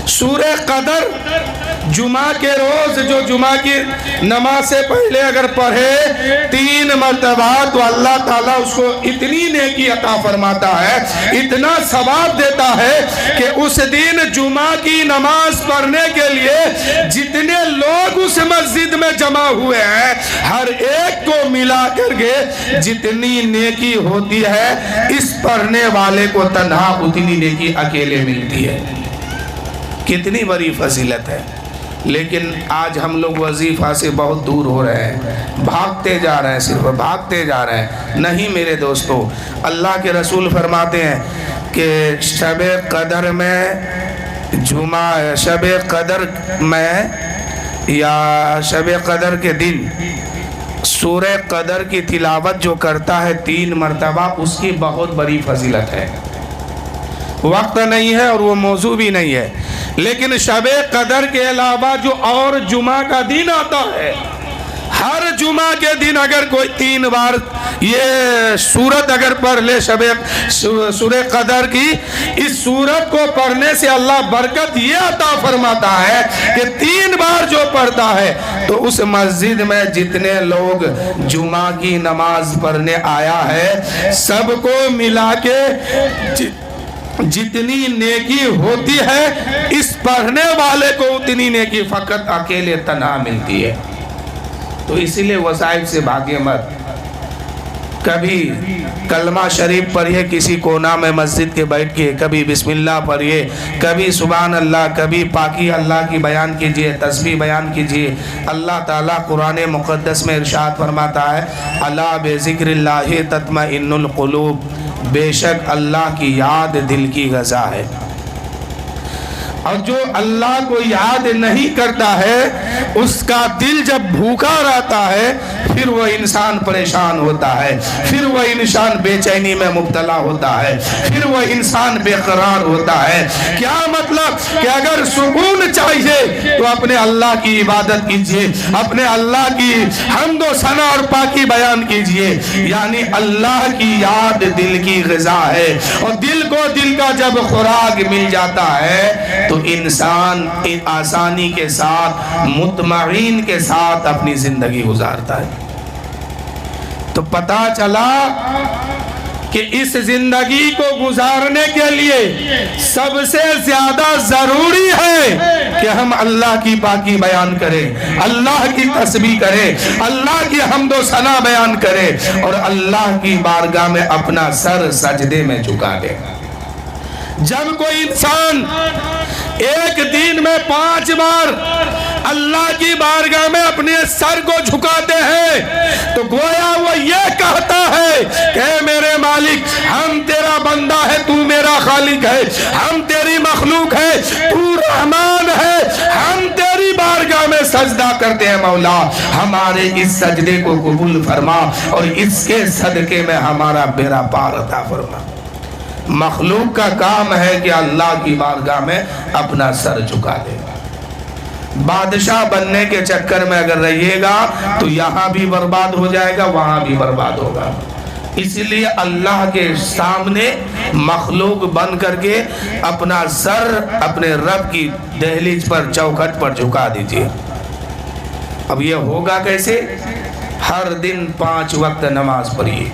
سورہ قدر جمعہ کے روز جو جمعہ کی نماز سے پہلے اگر پڑھے 3 مرتبہ تو اللہ تعالیٰ اس کو اتنی نیکی عطا فرماتا ہے، اتنا ثواب دیتا ہے کہ اس دن جمعہ کی نماز پڑھنے کے لیے جتنے لوگ اس مسجد میں جمع ہوئے ہیں ہر ایک کو ملا کر کے جتنی نیکی ہوتی ہے اس پڑھنے والے کو تنہا اتنی نیکی اکیلے ملتی ہے۔ کتنی بڑی فضیلت ہے، لیکن آج ہم لوگ وظیفہ سے بہت دور ہو رہے ہیں، بھاگتے جا رہے ہیں، صرف بھاگتے جا رہے ہیں۔ نہیں میرے دوستو، اللہ کے رسول فرماتے ہیں کہ شب قدر میں شب قدر میں یا شب قدر کے دن سورہ قدر کی تلاوت جو کرتا ہے 3 مرتبہ اس کی بہت بڑی فضیلت ہے۔ وقت نہیں ہے اور وہ موضوع بھی نہیں ہے، لیکن شب قدر کے علاوہ جو اور جمعہ کا دن آتا ہے، ہر جمعہ کے دن اگر کوئی 3 بار یہ سورت اگر پڑھ لے سورہ قدر کی، اس سورت کو پڑھنے سے اللہ برکت یہ عطا فرماتا ہے کہ 3 بار جو پڑھتا ہے تو اس مسجد میں جتنے لوگ جمعہ کی نماز پڑھنے آیا ہے سب کو ملا کے جتنی نیکی ہوتی ہے اس پڑھنے والے کو اتنی نیکی فقط اکیلے تنہا ملتی ہے۔ تو اسی لیے وسائل سے بھاگے مت، کبھی کلمہ شریف پڑھیے کسی کونا میں مسجد کے بیٹھ کے، کبھی بسم اللہ پڑھیے، کبھی سبحان اللہ، کبھی پاکی اللہ کی بیان کیجئے، تسبیح بیان کیجئے۔ اللہ تعالیٰ قرآن مقدس میں ارشاد فرماتا ہے الا بذکر اللہ تطمئن القلوب، بے شک اللہ کی یاد دل کی غذا ہے۔ اور جو اللہ کو یاد نہیں کرتا ہے اس کا دل جب بھوکا رہتا ہے پھر وہ انسان پریشان ہوتا ہے، پھر وہ انسان بے چینی میں مبتلا ہوتا ہے، پھر وہ انسان بے قرار ہوتا ہے۔ کیا مطلب کہ اگر سکون چاہیے تو اپنے اللہ کی عبادت کیجئے، اپنے اللہ کی حمد و ثنا اور پاکی بیان کیجئے، یعنی اللہ کی یاد دل کی غذا ہے، اور دل کو دل کا جب خوراک مل جاتا ہے تو انسان آسانی کے ساتھ مطمئن کے ساتھ اپنی زندگی گزارتا ہے۔ تو پتہ چلا کہ اس زندگی کو گزارنے کے لیے سب سے زیادہ ضروری ہے کہ ہم اللہ کی پاکی بیان کریں، اللہ کی تسبیح کریں، اللہ کی حمد و ثنا بیان کریں، اور اللہ کی بارگاہ میں اپنا سر سجدے میں جھکا دیں۔ جب کوئی انسان ایک دن میں 5 بار اللہ کی بارگاہ میں اپنے سر کو جھکاتے ہیں تو گویا وہ یہ کہتا ہے کہ اے میرے مالک، ہم تیرا بندہ ہے، تو میرا خالق ہے، ہم تیری مخلوق ہے، تو رحمان ہے، ہم تیری بارگاہ میں سجدہ کرتے ہیں، مولا ہمارے اس سجدے کو قبول فرما اور اس کے صدقے میں ہمارا بیڑا پار عطا فرما۔ مخلوق کا کام ہے کہ اللہ کی بارگاہ میں اپنا سر جھکا دے گا۔ بادشاہ بننے کے چکر میں اگر رہیے گا تو یہاں بھی برباد ہو جائے گا، وہاں بھی برباد ہوگا۔ اس لیے اللہ کے سامنے مخلوق بن کر کے اپنا سر اپنے رب کی دہلیز پر، چوکھٹ پر جھکا دیجئے۔ اب یہ ہوگا کیسے؟ ہر دن 5 وقت نماز پڑھیے۔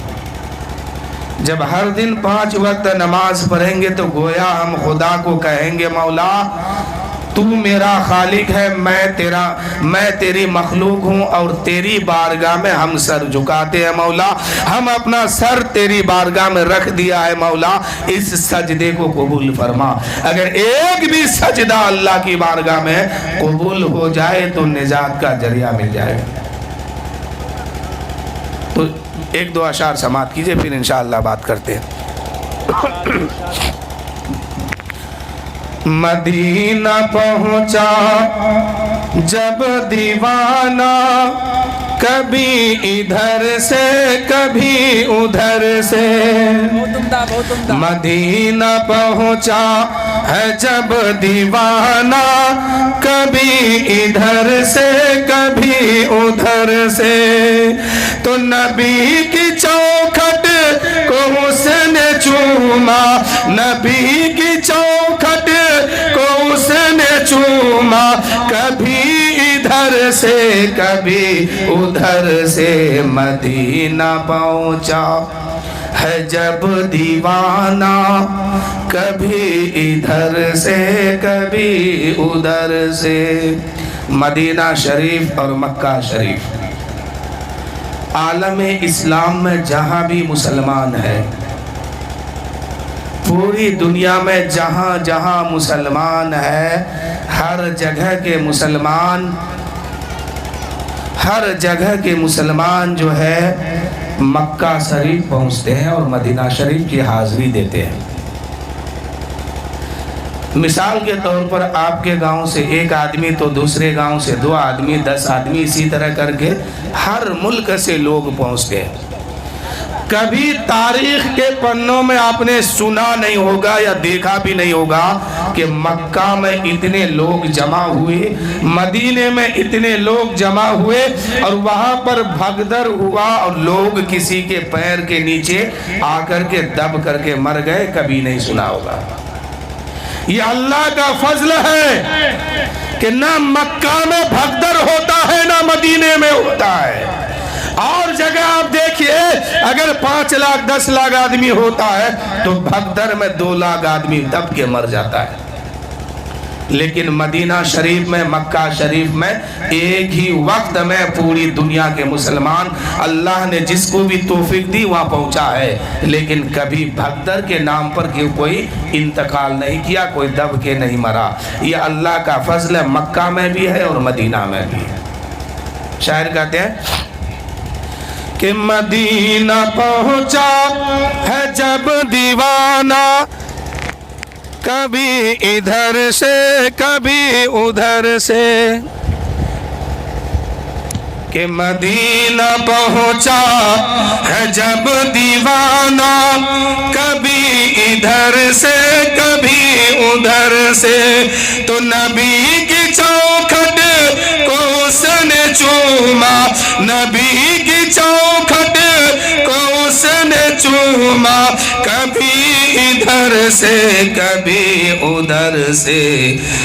جب ہر دن 5 وقت نماز پڑھیں گے تو گویا ہم خدا کو کہیں گے مولا تو میرا خالق ہے، میں تیری مخلوق ہوں، اور تیری بارگاہ میں ہم سر جھکاتے ہیں مولا، ہم اپنا سر تیری بارگاہ میں رکھ دیا ہے مولا، اس سجدے کو قبول فرما۔ اگر ایک بھی سجدہ اللہ کی بارگاہ میں قبول ہو جائے تو نجات کا ذریعہ مل جائے گا۔ تو 1-2 اشعار سماعت کیجئے، پھر انشاءاللہ بات کرتے ہیں۔ مدینہ پہنچا جب دیوانہ، کبھی ادھر سے کبھی ادھر سے، مدینہ پہنچا ہے جب دیوانہ، کبھی ادھر سے کبھی ادھر سے، تو نبی کی چوکھٹ کو اس نے چوما، نبی کی چوکھٹ کو اس نے ادھر سے کبھی ادھر سے مدینہ پہنچا ہے جب دیوانہ، کبھی ادھر سے کبھی ادھر سے۔ مدینہ شریف اور مکہ شریف، عالم اسلام میں جہاں بھی مسلمان ہے، پوری دنیا میں جہاں جہاں مسلمان ہے، ہر جگہ کے مسلمان، ہر جگہ کے مسلمان جو ہے مکہ شریف پہنچتے ہیں اور مدینہ شریف کی حاضری دیتے ہیں۔ مثال کے طور پر آپ کے گاؤں سے ایک آدمی تو دوسرے گاؤں سے 2 آدمی، 10 آدمی، اسی طرح کر کے ہر ملک سے لوگ پہنچتے ہیں۔ کبھی تاریخ کے پنوں میں آپ نے سنا نہیں ہوگا یا دیکھا بھی نہیں ہوگا کہ مکہ میں اتنے لوگ جمع ہوئے، مدینے میں اتنے لوگ جمع ہوئے اور وہاں پر بھگدڑ ہوا اور لوگ کسی کے پیر کے نیچے آ کر کے دب کر کے مر گئے، کبھی نہیں سنا ہوگا۔ یہ اللہ کا فضل ہے کہ نہ مکہ میں بھگدڑ ہوتا ہے نہ مدینے میں ہوتا ہے۔ اور جگہ آپ دیکھئے اگر 5 لاکھ 10 لاکھ آدمی ہوتا ہے تو بھگدڑ میں 2 لاکھ آدمی دب کے مر جاتا ہے، لیکن مدینہ شریف میں، مکہ شریف میں ایک ہی وقت میں پوری دنیا کے مسلمان، اللہ نے جس کو بھی توفیق دی وہاں پہنچا ہے، لیکن کبھی بھگدڑ کے نام پر کوئی انتقال نہیں کیا، کوئی دب کے نہیں مرا۔ یہ اللہ کا فضل ہے، مکہ میں بھی ہے اور مدینہ میں بھی ہے۔ شاعر کہتے ہیں کہ مدینہ پہنچا ہے جب دیوانہ، کبھی ادھر سے کبھی ادھر سے، کہ مدینہ پہنچا ہے جب دیوانہ، کبھی ادھر سے کبھی ادھر سے، تو نبی کی چوکھٹ کو اس نے چوما، نبی کی چوکھٹ کو اس نے چوما، کبھی ادھر سے کبھی ادھر سے،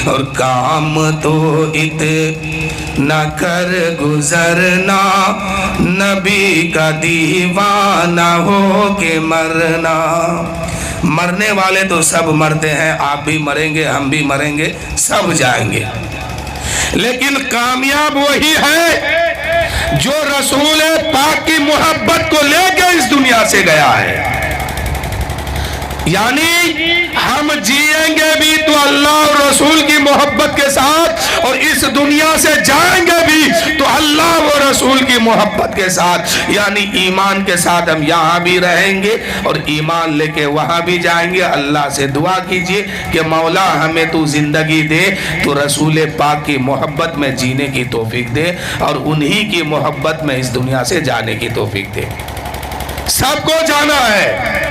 اور کام تو اتنا کر گزرنا، نبی کا دیوانہ ہو کے مرنا۔ مرنے والے تو سب مرتے ہیں، آپ بھی مریں گے، ہم بھی مریں گے، سب جائیں گے، لیکن کامیاب وہی ہے جو رسول پاک کی محبت کو لے کے اس دنیا سے گیا ہے۔ یعنی ہم جیئیں گے بھی تو اللہ اور رسول کی محبت کے ساتھ، اور اس دنیا سے جائیں گے بھی تو اللہ و رسول کی محبت کے ساتھ، یعنی ایمان کے ساتھ ہم یہاں بھی رہیں گے اور ایمان لے کے وہاں بھی جائیں گے۔ اللہ سے دعا کیجئے کہ مولا ہمیں تو زندگی دے تو رسول پاک کی محبت میں جینے کی توفیق دے، اور انہی کی محبت میں اس دنیا سے جانے کی توفیق دے۔ سب کو جانا ہے،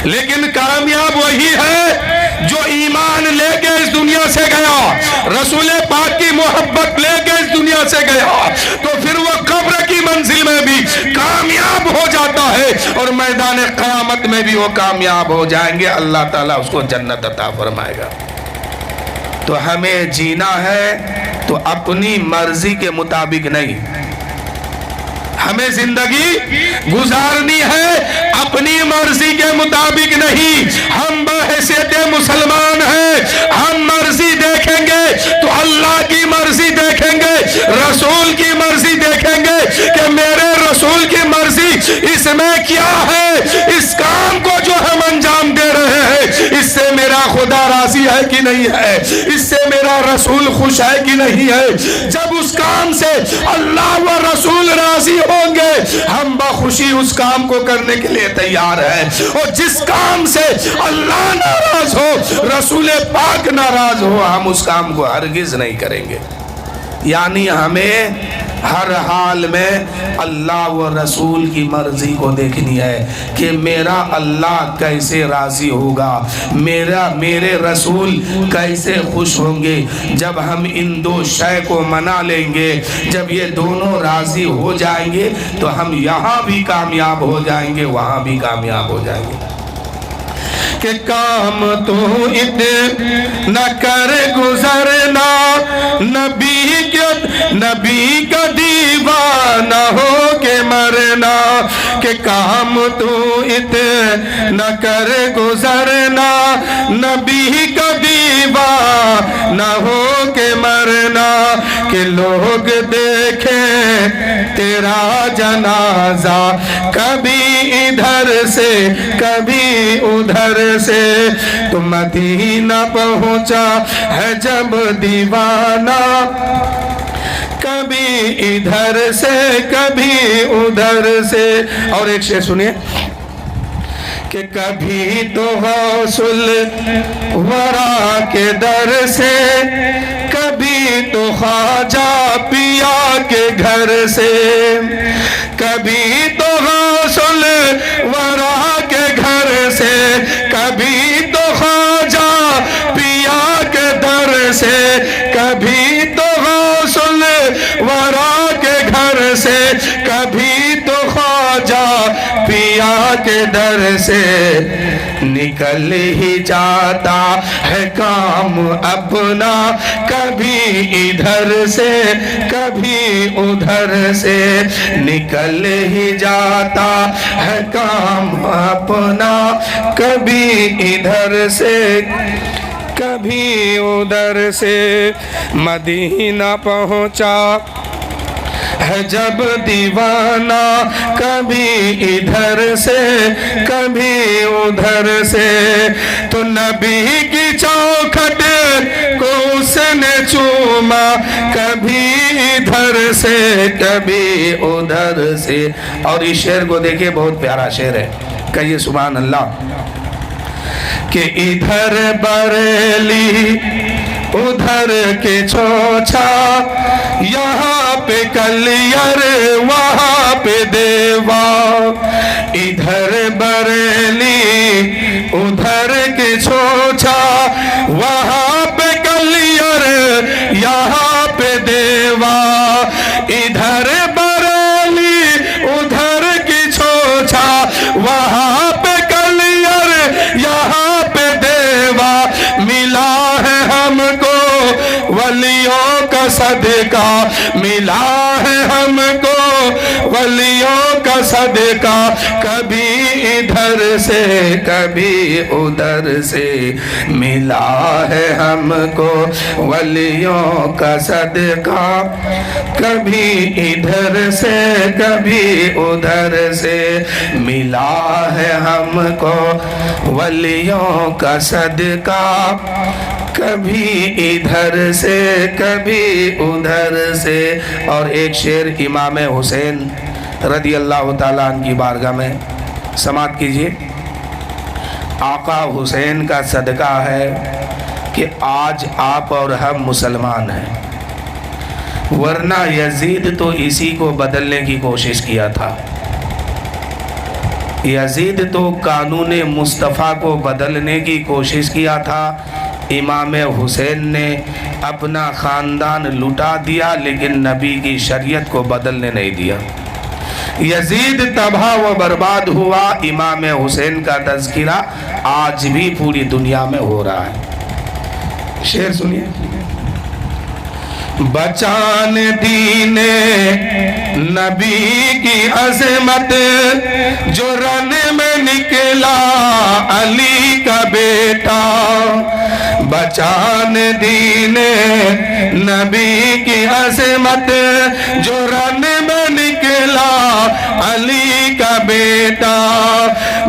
لیکن کامیاب وہی ہے جو ایمان لے کے اس دنیا سے گیا، رسول پاک کی محبت لے کے اس دنیا سے گیا، تو پھر وہ قبر کی منزل میں بھی کامیاب ہو جاتا ہے اور میدان قیامت میں بھی وہ کامیاب ہو جائیں گے، اللہ تعالیٰ اس کو جنت عطا فرمائے گا۔ تو ہمیں جینا ہے تو اپنی مرضی کے مطابق نہیں، ہمیں زندگی گزارنی ہے اپنی مرضی کے مطابق نہیں۔ ہم بحیثیت مسلمان ہیں، ہم مرضی دیکھیں گے تو اللہ کی مرضی دیکھیں گے، رسول کی مرضی دیکھیں گے کہ میرے رسول کی مرضی اس میں کیا ہے، اس کام کو جو ہم انجام دے رہے ہیں اس سے میرا خدا راضی ہے کہ نہیں ہے، اس سے میرا رسول خوش ہے کہ نہیں ہے۔ جب اس کام سے اللہ و رسول راضی ہوں گے ہم بخوشی اس کام کو کرنے کے لیے تیار ہیں، اور جس کام سے اللہ ناراض ہو، رسول پاک ناراض ہو، ہم اس کام کو ہرگز نہیں کریں گے۔ یعنی ہمیں ہر حال میں اللہ و رسول کی مرضی کو دیکھنی ہے کہ میرا اللہ کیسے راضی ہوگا، میرے رسول کیسے خوش ہوں گے۔ جب ہم ان دو شے کو منا لیں گے، جب یہ دونوں راضی ہو جائیں گے تو ہم یہاں بھی کامیاب ہو جائیں گے، وہاں بھی کامیاب ہو جائیں گے۔ کہ کام تو اتنا کر گزرنا، نبی نبی کا دیوانہ ہو کے مرنا کہ کام تو اتنا کر گزرنا نبی کا دیوانہ ہو کے مرنا کہ لوگ دیکھیں تیرا جنازہ کبھی ادھر سے کبھی ادھر سے تو مدینہ پہنچا ہے جب دیوانہ کبھی ادھر سے کبھی ادھر سے. اور ایک شعر سنیے کہ کبھی تو غوث الورا کے در سے کبھی تو خواجہ پیا کے گھر سے کبھی تو غوث الورا کے گھر سے کبھی تو خواجہ پیا کے در سے کبھی تو غوث الورا کے گھر سے کبھی تو خواجہ پیا کے در سے نکل ہی جاتا ہے کام اپنا کبھی ادھر سے کبھی ادھر سے نکل ہی جاتا ہے کام اپنا کبھی ادھر سے کبھی ادھر سے. مدینہ پہنچا ہے جب دیوانہ کبھی ادھر سے کبھی ادھر سے تو نبی کی چوکھٹ کو اس نے چوما کبھی ادھر سے کبھی ادھر سے. اور اس شعر کو دیکھیں بہت پیارا شعر ہے کہیے سبحان اللہ کہ ادھر بریلی ادھر کے چھوچا یہاں پہ کلیر وہاں پہ دیوا ادھر بریلی ادھر کے چھوچا وہاں پہ کلیر یہاں پہ دیوا ادھر بریلی ادھر کی چھوچا وہاں پہ کلیر یہاں پہ دیوا ملا ہے ہم کو ولیوں کا صدقہ ملا ہے ہم کو ولیوں کا صدقہ کبھی ادھر سے کبھی ادھر سے ملا ہے ہم کو ولیوں کا صدقہ کبھی ادھر سے کبھی ادھر سے ملا ہے ہم کو ولیوں کا صدقہ کبھی ادھر سے کبھی ادھر سے. اور ایک شعر امام حسین رضی اللہ تعالیٰ عنہ کی بارگاہ میں سماعت کیجئے. آقا حسین کا صدقہ ہے کہ آج آپ اور ہم مسلمان ہیں ورنہ یزید تو اسی کو بدلنے کی کوشش کیا تھا. یزید تو قانون مصطفیٰ کو بدلنے کی کوشش کیا تھا. امام حسین نے اپنا خاندان لٹا دیا لیکن نبی کی شریعت کو بدلنے نہیں دیا. یزید تباہ و برباد ہوا. امام حسین کا تذکرہ آج بھی پوری دنیا میں ہو رہا ہے. شعر سنیے. بچان دین نبی کی عظمت جو رن میں نکلا علی کا بیٹا بچان دین نبی کی عظمت جو رن میں نکلا علی کا بیٹا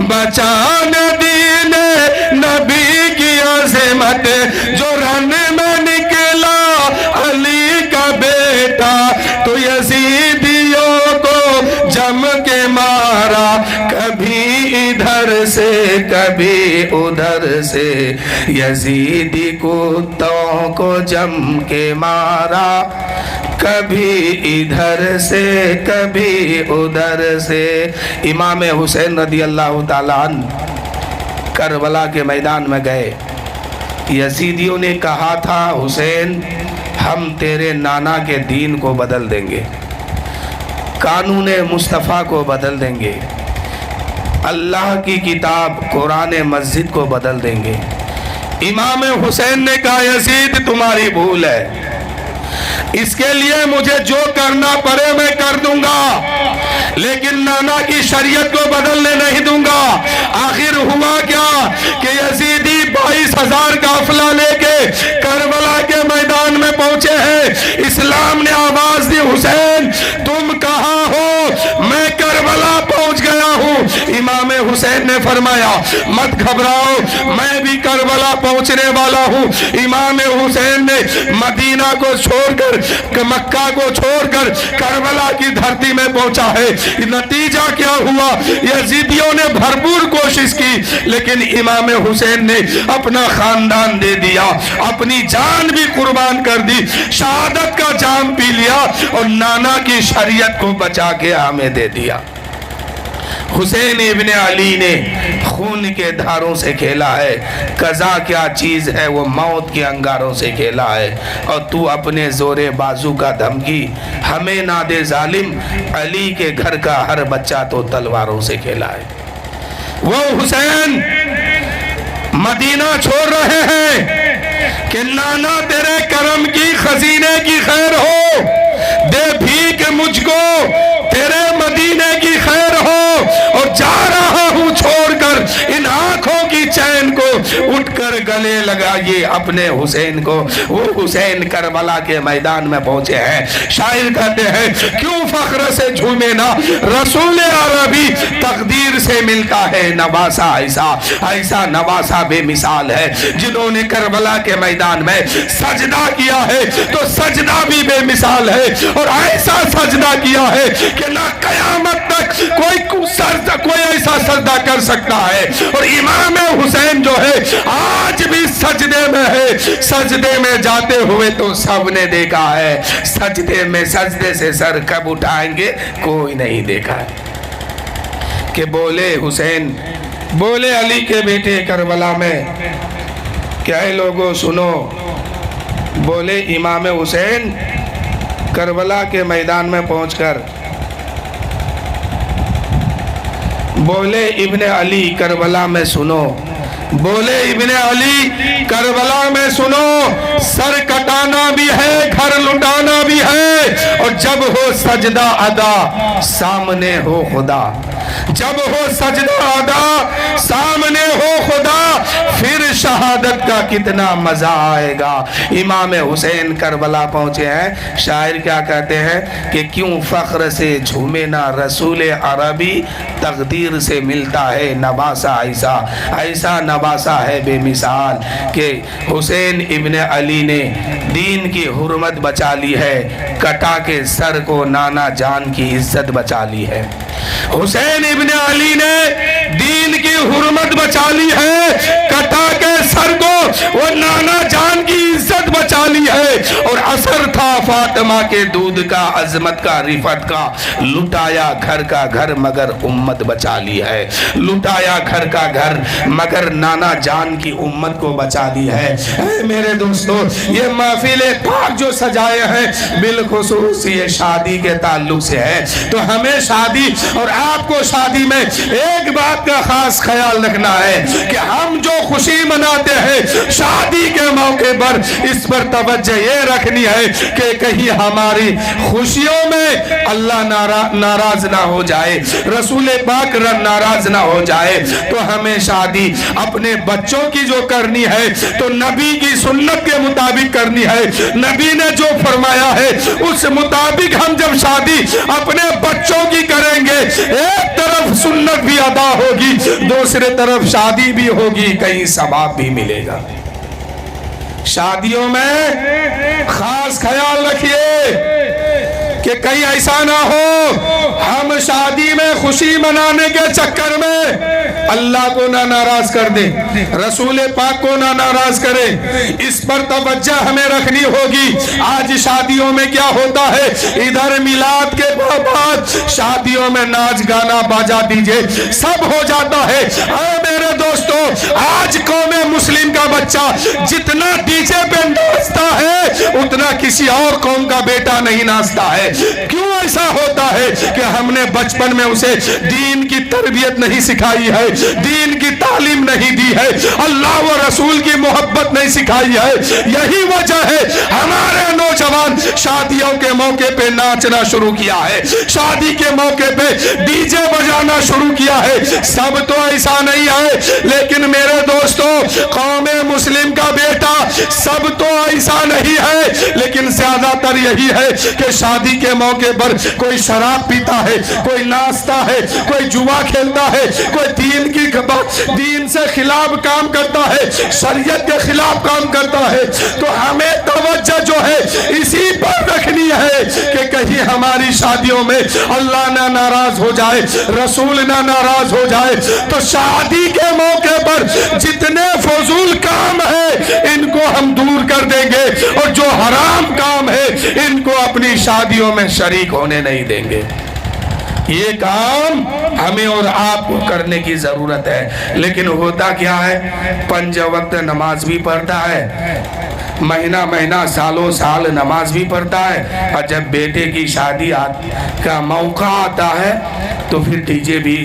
بچان دین نبی کی عظمت جو رن میں نکلا علی کا بیٹا تو یزیدیوں کو جم کے مارا کبھی ادھر سے کبھی ادھر سے یزیدی کتوں کو جم کے مارا کبھی ادھر سے کبھی ادھر سے. امام حسین رضی اللہ تعالیٰ عنہ کربلا کے میدان میں گئے. یزیدیوں نے کہا تھا حسین ہم تیرے نانا کے دین کو بدل دیں گے قانون مصطفیٰ کو بدل دیں گے اللہ کی کتاب قرآن مسجد کو بدل دیں گے. امام حسین نے کہا یزید تمہاری بھول ہے اس کے لیے مجھے جو کرنا پڑے میں کر دوں گا، لیکن نانا کی شریعت کو بدلنے نہیں دوں گا۔ آخر ہوا کیا کہ یزیدی 22,000 قافلہ لے کے کربلا کے میدان میں پہنچے ہیں۔ اسلام نے آواز دی، حسین تم کہاں ہو؟ میں کربلا پہنچ گیا ہوں۔ امام حسین نے فرمایا مت گھبراؤ، میں بھی کربلا پہنچنے والا ہوں۔ امام حسین نے مدینہ کو چھوڑ کر، مکہ کو چھوڑ کر کربلا کی دھرتی میں پہنچا ہے۔ نتیجہ کیا ہوا؟ یزیدیوں نے بھرپور کوشش کی، لیکن امام حسین نے اپنا خاندان دے دیا، اپنی جان بھی قربان کر دی، شہادت کا جام پی لیا اور نانا کی شریعت کو بچا کے ہمیں دے دیا۔ حسین ابن علی نے خون کے دھاروں سے کھیلا ہے، قضا کیا چیز ہے وہ موت کے انگاروں سے کھیلا ہے، اور تو اپنے زور بازو کا دھمکی ہمیں نہ دے ظالم، علی کے گھر کا ہر بچہ تو تلواروں سے کھیلا ہے۔ وہ حسین مدینہ چھوڑ رہے ہیں کہ نانا تیرے کرم کی خزینے کی خیر ہو، دے بھیک مجھ کو تیرے مدینے کی خیر ہو، اور جا رہا ہوں چھوڑ کر ان آنکھوں کی چین کو، اٹھ کر گلے لگائیے اپنے حسین کو۔ وہ حسین کربلا کے میدان میں پہنچے ہیں۔ شاعر کہتے ہیں کیوں فخر سے جھومے نا رسول عربی، تقدیر سے ملتا ہے نواسا ایسا، ایسا نواسا بے مثال ہے۔ جنہوں نے کربلا کے میدان میں سجدہ کیا ہے تو سجدہ بھی بے مثال ہے، اور ایسا سجدہ کیا ہے کہ نہ قیامت تک کوئی ایسا سجدہ کر سکتا ہے۔ اور امام حسین جو ہے آج بھی سجدے میں ہے، سجدے میں جاتے ہوئے تو سب نے دیکھا ہے، سجدے سے سر کب اٹھائیں گے کوئی نہیں دیکھا ہے۔ کہ بولے حسین، بولے علی کے بیٹے کربلا میں، کیا اے لوگوں سنو، بولے امام حسین کربلا کے میدان میں پہنچ کر، بولے ابن علی کربلا میں سنو، بولے ابن علی کربلا میں سنو، سر کٹانا بھی ہے گھر لٹانا بھی ہے، اور جب ہو سجدہ ادا سامنے ہو خدا، جب ہو سجدہ ادا سامنے ہو خدا، پھر شہادت کا کتنا مزہ آئے گا۔ امام حسین کربلا پہنچے ہیں۔ شاعر کیا کہتے ہیں کہ کیوں فخر سے جھومے نا رسول عربی، تقدیر سے ملتا ہے نواسا ایسا، ایسا نواسا ہے بے مثال۔ کہ حسین ابن علی نے دین کی حرمت بچا لی ہے، کٹا کے سر کو نانا جان کی عزت بچا لی ہے۔ حسین ابن علی نے دین کی حرمت بچا لی ہے، کٹا کے سر کو وہ نانا جان کی عزت بچا لی ہے، اور اثر تھا فاطمہ کے دودھ کا، عظمت کا، رفت کا، لٹایا گھر کا گھر مگر امت بچا لی ہے، لٹایا گھر کا گھر مگر نانا جان کی امت کو بچا لی ہے۔ اے میرے دوستو، یہ محفل پاک جو سجائے ہیں بالخصوص یہ شادی کے تعلق سے ہے، تو ہمیں شادی اور آپ کو شادی میں ایک بات کا خاص خیال رکھنا ہے کہ ہم جو خوشی مناتے ہیں شادی کے موقع پر، اس پر توجہ یہ رکھنی ہے کہ کہیں ہماری خوشیوں میں اللہ ناراض نہ ہو جائے، رسول پاک ناراض نہ ہو جائے۔ تو ہمیں شادی اپنے بچوں کی جو کرنی ہے تو نبی کی سنت کے مطابق کرنی ہے، نبی نے جو فرمایا ہے اس مطابق ہم جب شادی اپنے بچوں کی کریں گے، ایک طرف سنت بھی ادا ہوگی، دوسرے طرف شادی بھی ہوگی، کہیں ثواب بھی ملے گا۔ شادیوں میں خاص خیال رکھیے کہ کہیں ایسا نہ ہو ہم شادی میں خوشی منانے کے چکر میں اللہ کو نہ ناراض کر دیں، رسول پاک کو نہ ناراض کریں۔ اس پر توجہ ہمیں رکھنی ہوگی۔ آج شادیوں میں کیا ہوتا ہے، ادھر میلاد کے بعد شادیوں میں ناچ گانا باجا دیجئے سب ہو جاتا ہے۔ اے میرے دوستو، آج قوم مسلم کا بچہ جتنا ڈی جے پہ ناچتا ہے اتنا کسی اور قوم کا بیٹا نہیں ناچتا ہے۔ کیوں ایسا ہوتا ہے کہ ہم نے بچپن میں اسے دین کی تربیت نہیں سکھائی ہے، دین کی تعلیم نہیں دی ہے، اللہ و رسول کی محبت نہیں سکھائی ہے۔ یہی وجہ ہے ہمارے نوجوان شادی موقع پہ ناچنا شروع کیا ہے, شادی کے موقع پہ ڈی جے بجانا شروع کیا ہے. سب تو ایسا نہیں ہے, لیکن میرے دوستو قوم مسلم کا بیٹا سب تو ایسا نہیں ہے, لیکن زیادہ تر یہی ہے کہ شادی کے موقع پر کوئی شراب پیتا ہے, کوئی ناچتا ہے, کوئی جوا کھیلتا ہے, کوئی دین سے خلاف کام کرتا ہے, شریعت کے خلاف کام کرتا ہے. تو ہمیں توجہ جو ہے اسی پر رکھنی ہے کہ کہیں ہماری شادیوں میں اللہ نہ ناراض ہو جائے, رسول نہ ناراض ہو جائے. تو شادی کے موقع پر جتنے فضول کام ہے ان کو ہم دور کر دیں گے, اور جو حرام کام ہے ان کو اپنی شادیوں میں شریک ہونے نہیں دیں گے. یہ کام ہمیں اور آپ کو کرنے کی ضرورت ہے. لیکن ہوتا کیا ہے, 5 وقت نماز بھی پڑھتا ہے, مہینہ مہینہ سالوں سال نماز بھی پڑھتا ہے, اور جب بیٹے کی شادی کا موقع آتا ہے تو پھر ڈی جے بھی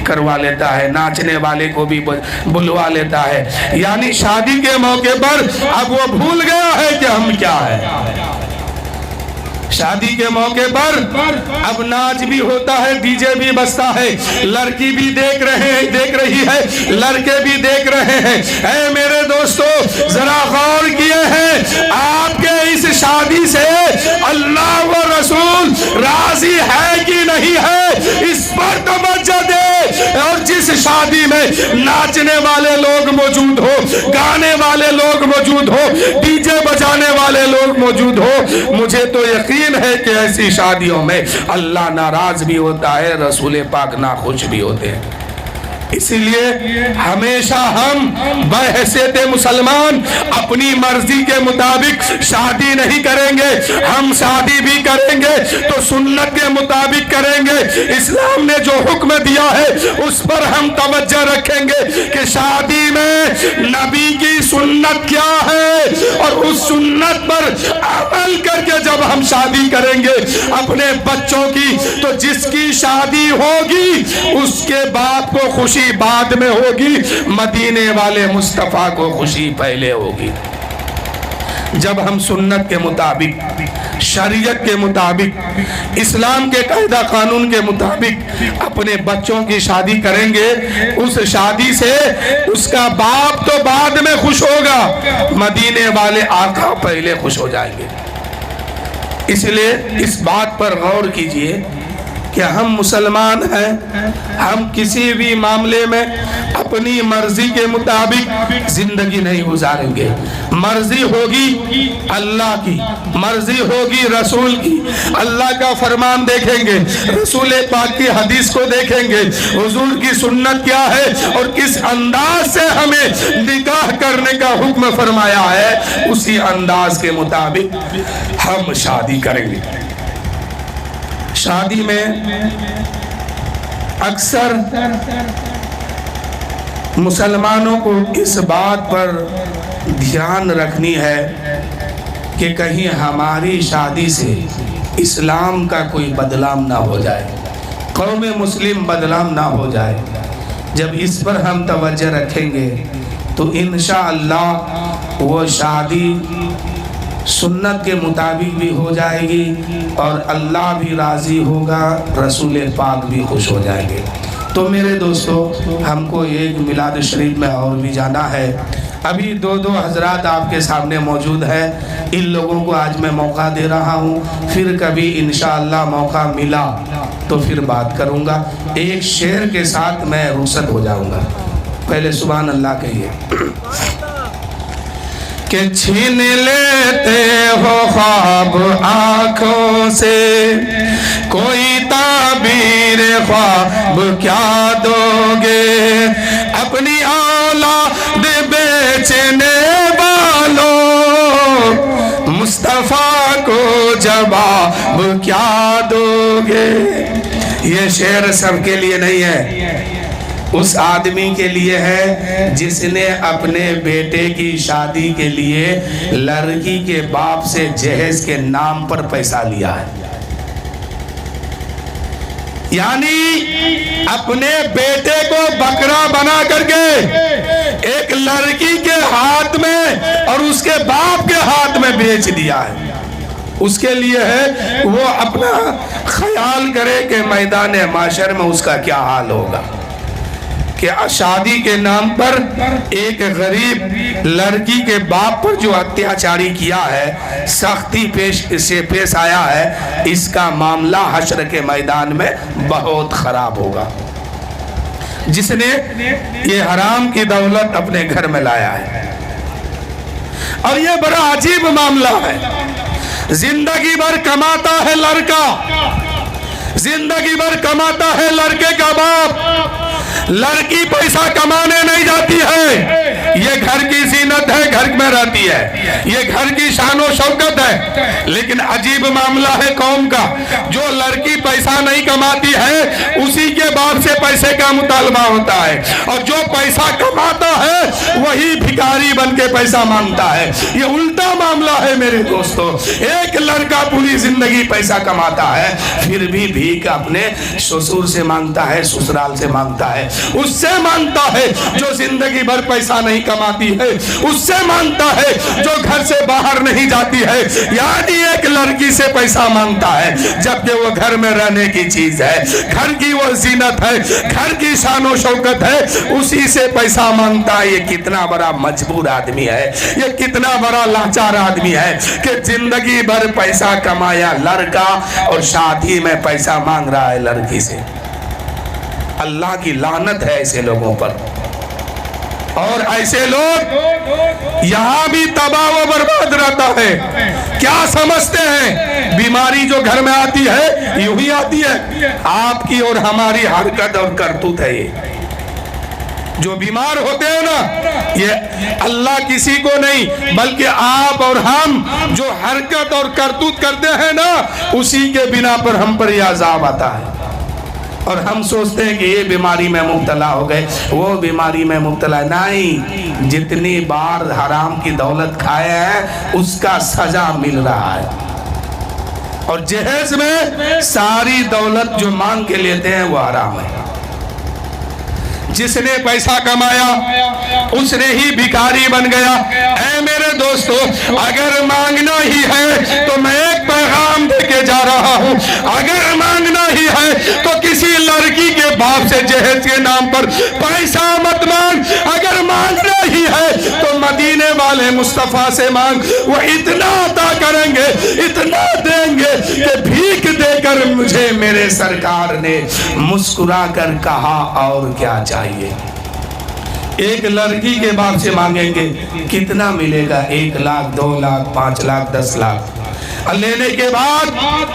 کروا لیتا ہے, ناچنے والے کو بھی بلوا لیتا ہے. یعنی شادی کے موقع پر اب وہ بھول گیا ہے کہ ہم کیا ہے. شادی کے موقع پر اب ناچ بھی ہوتا ہے, ڈی جے بھی بجتا ہے, لڑکی بھی دیکھ رہی ہے, لڑکے بھی دیکھ رہے ہیں. اے میرے دوستو ذرا غور کیے ہیں آپ کے اس شادی سے اللہ و رسول راضی ہے کہ نہیں ہے, اس پر توجہ دے. اور جس شادی میں ناچنے والے لوگ موجود ہو, گانے والے لوگ موجود ہو, ڈی جے بجانے والے لوگ موجود ہو, مجھے تو یقین ہے کہ ایسی شادیوں میں اللہ ناراض بھی ہوتا ہے, رسول پاک ناخوش بھی ہوتے ہیں. اسی لیے ہمیشہ ہم بحیثیت مسلمان اپنی مرضی کے مطابق شادی نہیں کریں گے. ہم شادی بھی کریں گے تو سنت کے مطابق کریں گے. اسلام نے جو حکم دیا ہے اس پر ہم توجہ رکھیں گے کہ شادی میں نبی کی سنت کیا ہے, اور اس سنت پر عمل کر کے جب ہم شادی کریں گے اپنے بچوں کی, تو جس کی شادی ہوگی اس کے باپ کو خوشی بعد میں ہوگی, مدینے والے مصطفیٰ کو خوشی پہلے ہوگی. جب ہم سنت کے مطابق, شریعت کے مطابق, اسلام کے قاعدہ قانون کے مطابق اپنے بچوں کی شادی کریں گے, اس شادی سے اس کا باپ تو بعد میں خوش ہوگا, مدینے والے آقا پہلے خوش ہو جائیں گے. اس لیے اس بات پر غور کیجئے کہ ہم مسلمان ہیں, ہم کسی بھی معاملے میں اپنی مرضی کے مطابق زندگی نہیں گزاریں گے. مرضی ہوگی اللہ کی, مرضی ہوگی رسول کی, اللہ کا فرمان دیکھیں گے, رسول پاک کی حدیث کو دیکھیں گے, حضور کی سنت کیا ہے اور کس انداز سے ہمیں نکاح کرنے کا حکم فرمایا ہے, اسی انداز کے مطابق ہم شادی کریں گے. شادی میں اکثر مسلمانوں کو اس بات پر دھیان رکھنی ہے کہ کہیں ہماری شادی سے اسلام کا کوئی بدنام نہ ہو جائے, قوم مسلم بدنام نہ ہو جائے. جب اس پر ہم توجہ رکھیں گے تو انشاءاللہ وہ شادی سنت کے مطابق بھی ہو جائے گی, اور اللہ بھی راضی ہوگا, رسول پاک بھی خوش ہو جائیں گے. تو میرے دوستو ہم کو ایک میلاد شریف میں اور بھی جانا ہے. ابھی 2 حضرات آپ کے سامنے موجود ہیں, ان لوگوں کو آج میں موقع دے رہا ہوں, پھر کبھی انشاءاللہ موقع ملا تو پھر بات کروں گا. ایک شعر کے ساتھ میں رخصت ہو جاؤں گا. پہلے سبحان اللہ کہیے. کہ چھین لیتے ہو خواب آنکھوں سے, کوئی تعبیر خواب کیا دو گے, اپنی اولاد بیچنے والوں مصطفیٰ کو جواب کیا دو گے. یہ شعر سب کے لیے نہیں ہے, اس آدمی کے لیے ہے جس نے اپنے بیٹے کی شادی کے لیے لڑکی کے باپ سے جہیز کے نام پر پیسہ لیا ہے. یعنی اپنے بیٹے کو بکرا بنا کر کے ایک لڑکی کے ہاتھ میں اور اس کے باپ کے ہاتھ میں بیچ دیا ہے. اس کے لیے ہے وہ اپنا خیال کرے کہ میدان معاشر میں اس کا کیا حال ہوگا، کہ شادی کے نام پر ایک غریب لڑکی کے باپ پر جو اتیاچاری کیا ہے، سختی پیش آیا ہے، اس کا معاملہ حشر کے میدان میں بہت خراب ہوگا۔ جس نے یہ حرام کی دولت اپنے گھر میں لایا ہے، اور یہ بڑا عجیب معاملہ ہے۔ زندگی بھر کماتا ہے لڑکا، زندگی بھر کماتا ہے لڑکے کا باپ، لڑکی پیسہ کمانے نہیں جاتی ہے، یہ گھر کی زینت ہے، گھر میں رہتی ہے، یہ گھر کی شان و شوکت ہے۔ لیکن عجیب معاملہ ہے قوم کا، جو لڑکی پیسہ نہیں کماتی ہے اسی کے باپ سے پیسے کا مطالبہ ہوتا ہے، اور جو پیسہ کماتا ہے وہی بھکاری بن کے پیسہ مانگتا ہے۔ یہ الٹا معاملہ ہے میرے دوستو۔ ایک لڑکا پوری زندگی پیسہ کماتا ہے، پھر بھی بھیک اپنے سسر سے مانگتا ہے، سسرال سے مانگتا ہے، اس سے مانگتا ہے جو زندگی بھر پیسہ نہیں کماتی ہے، اس سے مانگتا ہے جو گھر سے باہر نہیں جاتی ہے، یعنی ایک لڑکی سے پیسہ مانگتا ہے جبکہ وہ گھر میں رہنے کی چیز ہے، گھر کی وہ زینت ہے، گھر کی شان و شوکت ہے، اسی سے پیسہ مانگتا ہے۔ یہ کتنا بڑا مجبور آدمی ہے، یہ کتنا بڑا لاچار آدمی ہے کہ زندگی بھر پیسہ کمایا لڑکا اور شادی میں پیسہ مانگ رہا ہے لڑکی سے۔ اللہ کی لعنت ہے ایسے لوگوں پر، اور ایسے لوگ یہاں بھی تباہ و برباد رہتا ہے۔ کیا سمجھتے ہیں بیماری جو گھر میں آتی ہے یوں ہی آتی ہے؟ آپ کی اور ہماری حرکت اور کرتوت ہے۔ یہ جو بیمار ہوتے ہیں نا، یہ اللہ کسی کو نہیں بلکہ آپ اور ہم جو حرکت اور کرتوت کرتے ہیں نا، اسی کے بنا پر ہم پر یہ عذاب آتا ہے۔ اور ہم سوچتے ہیں کہ یہ بیماری میں مبتلا ہو گئے، وہ بیماری میں مبتلا نہیں، جتنی بار حرام کی دولت کھائے ہیں اس کا سزا مل رہا ہے۔ اور جہیز میں ساری دولت جو مانگ کے لیتے ہیں وہ حرام ہے۔ جس نے پیسہ کمایا اس نے ہی بھکاری بن گیا۔ اے میرے دوستو، اگر مانگنا ہی ہے تو میں ایک پیغام دے کے جا رہا ہوں، اگر مانگنا ہی ہے تو کسی لڑکی کے باپ سے جہیز کے نام پر پیسہ مت مانگ، اگر مانگنا ہی ہے تو مدینے والے مصطفیٰ سے مانگ، وہ اتنا عطا کریں گے، اتنا دیں گے کہ بھیک دے کر مجھے میرے سرکار نے مسکرا کر کہا اور کیا چاہیے۔ ایک لڑکی کے باپ سے مانگیں گے کتنا ملے گا؟ 1 لاکھ 2 لاکھ 5 لاکھ 10 لاکھ، لینے کے بعد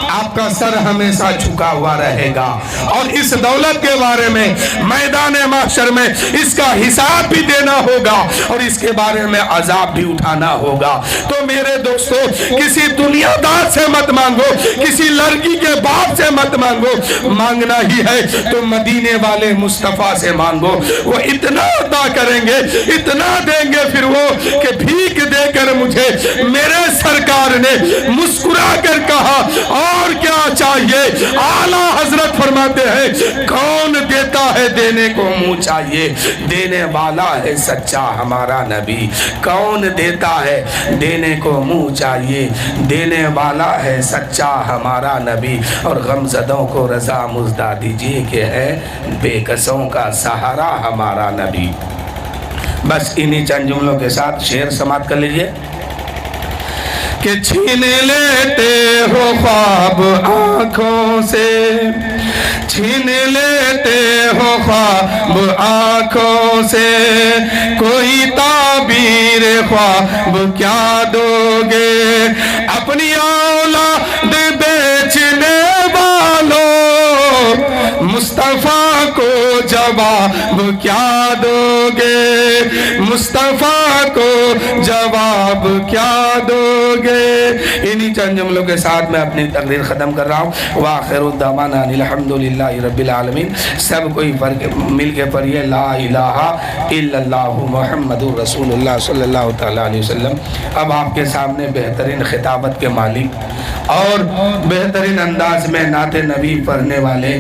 آپ کا سر ہمیشہ جھکا ہوا رہے گا، اور اس دولت کے بارے میں میدان محشر میں اس کا حساب بھی دینا ہوگا اور اس کے بارے میں عذاب بھی اٹھانا ہوگا۔ تو میرے دوستو، کسی دنیا دار سے مت مانگو، کسی لڑکی کے باپ سے مت مانگو، مانگنا ہی ہے تو مدینے والے مصطفیٰ سے مانگو، وہ اتنا عطا کریں گے، اتنا دیں گے پھر وہ کہ بھیک دے کر مجھے میرے سرکار نے مسکرا کر کہا اور کیا چاہیے۔ اعلیٰ حضرت فرماتے ہیں کون دیتا ہے دینے کو منہ چاہیے، دینے والا ہے سچا ہمارا نبی۔ کون دیتا ہے دینے کو منہ چاہیے، دینے والا ہے سچا ہمارا نبی۔ اور غمزدوں کو رضا مزدہ دیجیے کہ ہے بے کسوں کا سہارا ہمارا نبی۔ بس انہی چند جملوں کے ساتھ شعر سماعت کر لیجئے کہ چھین لیتے ہو خواب آنکھوں سے، چھین لیتے ہو خواب آنکھوں سے، کوئی تعبیر خواب کیا دو گے، اپنی اولاد بیچنے والوں مصطفیٰ کو جواب کیا دو گے، مصطفیٰ کو جواب کیا دو گے۔ انہی چند جملوں کے ساتھ میں اپنی تقریر ختم کر رہا ہوں۔ وآخر الدعوانا الحمدللہ رب العالمین۔ سب کوئی مل کے پڑھیے لا الہ الا اللہ محمد رسول اللہ صلی اللہ تعالیٰ علیہ وسلم۔ اب آپ کے سامنے بہترین خطابت کے مالک اور بہترین انداز میں نعت نبی پڑھنے والے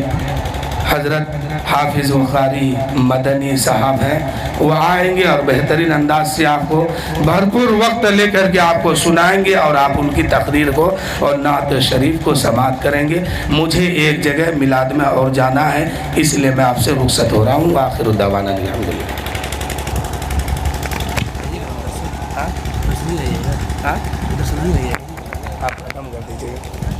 حضرت حافظ بخاری مدنی صاحب ہیں، وہ آئیں گے اور بہترین انداز سے آپ کو بھرپور وقت لے کر کے آپ کو سنائیں گے اور آپ ان کی تقریر کو اور نعت شریف کو سماعت کریں گے۔ مجھے ایک جگہ میلاد میں اور جانا ہے، اس لیے میں آپ سے رخصت ہو رہا ہوں۔ آخر دعوانا الحمدللہ۔ آپ ختم کر دیجیے۔